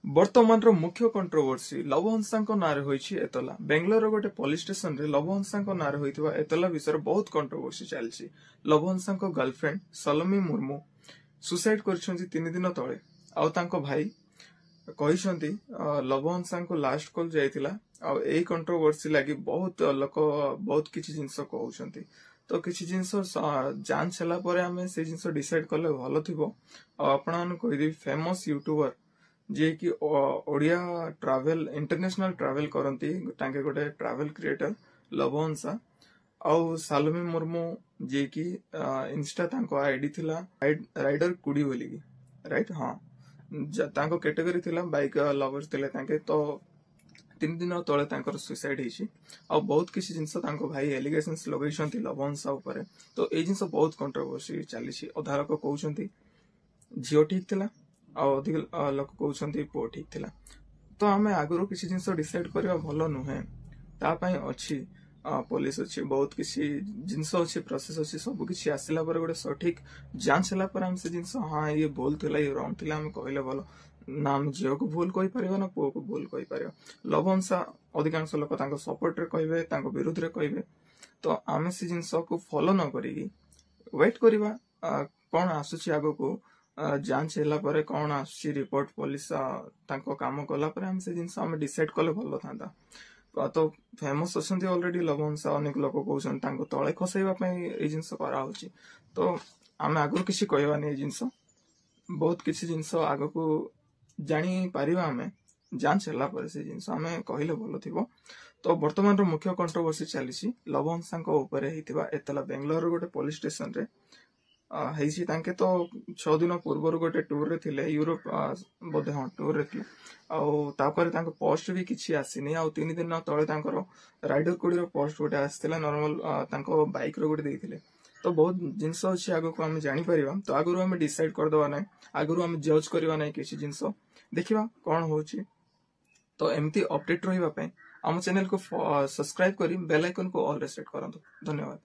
वर्तमान मुख्य कंट्रोवर्सी लवहंसा नारे होइछि एतला। बेंगलोर गोटे पुलिस स्टेशन रे लवहंसा नारे होइथिबा एतला विषय बहुत कंट्रोवर्सी चलछि। लवहंसा गर्लफ्रेंड सलोमी मुर्मू सुसाइड करछन्ती 3 दिन तळे। आउ तांको भाई कहिसंती लवहंसा को लास्ट कॉल जाइतिला। आउ एई कंट्रोवर्सी लागि बहुत लोक बहुत किछि जिंस कहउछन्ती। तो किछि जिंस जांच हला परे हमें से जिंस डिसाइड करले भलो थिबो। आपन कहि फेमस यूट्यूबर जे कि ओडिया ट्रैवल इंटरनेशनल ट्रैवल करंती तांके गोटे ट्रैवल क्रिएटर लवहंसा आउ सालोमी मुर्मू जे कि इंस्टा तांको आईडी थिला राइडर कुडी बोली की राइट हां तांको कैटेगरी थिला बाइक लवर्स थिले तांके। तो 3 दिन तळे तांकर सुसाइड हिची आ बहुत किसी जिंस तांको भाई एलिगेशंस लगैछंती लवहंसा ऊपर। तो ए जिंस बहुत कंट्रोवर्सी चलीछि। अधा लोक कहउछंती झियो ठीक थिला आ अधिक लोक कहउछंती पो ठीक थिला। तो आमे आगुरो किसी जिंस डिसाइड करबा भलो नुहे। ता पई अछि पुलिस अछि बहुत किसी जिंस अछि प्रोसेस अछि सब किसी आसिला पर गोटे सठिक जांच हला पर हम से जिंस हां ये भूल थिला ये रॉन्ग थिला हम कहले भलो ना। हम झियो को भूल कहि परिबा ना पो को भूल कहि परिबा। लवहंसा अधिकांश लोक तांको सपोर्ट रे कहबे तांको विरोध रे कहबे। तो आमे से जिंस को फॉलो न करिगी वेट करिबा कोन आसुची आगो को जांच हला परे कोन आसुची रिपोर्ट पुलिस तांको काम कला परे हम से जिंस हम डिसाइड कले भलो थांदा। तो फेमस अछंती ऑलरेडी लवहंसा अनेक लोक कहउछन तांको तळे खसैबा पई ए जिंस करा होची। तो आमे आगु किछि कहबा नै जिंस बहुत किछि जिंस आगो को जानी पारिबा हमें जांच हला पर से जिंस हमें कहिले भलो थिबो। तो वर्तमान रो मुख्य कंट्रोवर्सी चलीछि लवहंसा को ऊपर हेतिबा एतला बेंगलोर गोटे पुलिस स्टेशन रे हेछि। तांके तो 6 दिन पूर्व गोटे टूर रे थिले यूरोप बोधे हां टूर रे थिले। आउ तापर तांको पोस्ट भी किछि आसीनी। आउ 3 दिन तळे तांकर राइडर कोडी रो पोस्ट गोटे आस्थिला नॉर्मल तांको बाइक रो गोटे देइथिले। तो बहुत जिंस अछि आगो को हम जानि परिबा। तो आगुरो हम डिसाइड कर दवा नै आगुरो हम जज करबा नै किछि जिंस देखिबा कोन होछि। तो एमती अपडेट रहिबा पय हम चैनल को सब्सक्राइब करी बेल आइकन को ऑल रे सेट करंतु। धन्यवाद।